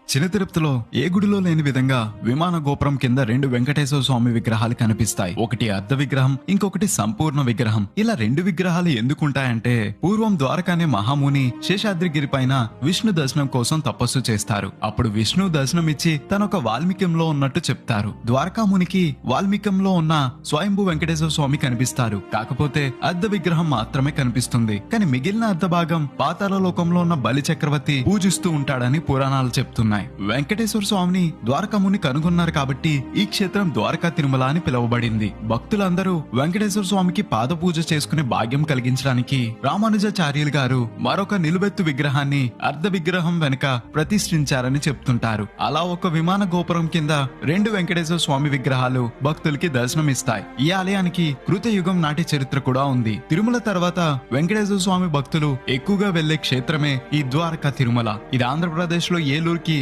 చిన్న తిరుపతిలో ఏ గుడిలో లేని విధంగా విమాన గోపురం కింద 2 వెంకటేశ్వర స్వామి విగ్రహాలు కనిపిస్తాయి. ఒకటి అర్ధ విగ్రహం, ఇంకొకటి సంపూర్ణ విగ్రహం. ఇలా 2 విగ్రహాలు ఎందుకుంటాయంటే పూర్వం ద్వారక అనే మహాముని శేషాద్రిగిరి పైన విష్ణు దర్శనం కోసం తపస్సు చేస్తారు. అప్పుడు విష్ణు దర్శనం ఇచ్చి తనొక వాల్మీకంలో ఉన్నట్టు చెప్తారు. ద్వారకామునికి వాల్మీకంలో ఉన్న స్వయంభూ వెంకటేశ్వర స్వామి కనిపిస్తారు. కాకపోతే అర్ధ విగ్రహం మాత్రమే కనిపిస్తుంది. కానీ మిగిలిన అర్ధ భాగం పాతాళ లోకంలో ఉన్న బలి చక్రవర్తి పూజిస్తూ ఉంటాడని పురాణాలు చెప్తున్నాయి. వెంకటేశ్వర స్వామిని ద్వారకాముని కనుగొన్నారు కాబట్టి ఈ క్షేత్రం ద్వారకా తిరుమల అని పిలువబడింది. భక్తులందరూ వెంకటేశ్వర స్వామికి పాద పూజ చేసుకునే భాగ్యం కలిగించడానికి రామానుజాచార్యులు గారు మరొక నిలువెత్తు విగ్రహాన్ని అర్ధ విగ్రహం వెనుక ప్రతిష్ఠించారని చెప్తుంటారు. అలా ఒక విమాన గోపురం కింద 2 వెంకటేశ్వర స్వామి విగ్రహాలు భక్తులకి దర్శనమిస్తాయి. ఈ ఆలయానికి కృతయుగం నాటి చరిత్ర కూడా ఉంది. తిరుమల తర్వాత వెంకటేశ్వర స్వామి భక్తులు ఎక్కువగా వెళ్లే క్షేత్రమే ఈ ద్వారకా తిరుమల. ఇది ఆంధ్రప్రదేశ్ లో ఏలూరుకి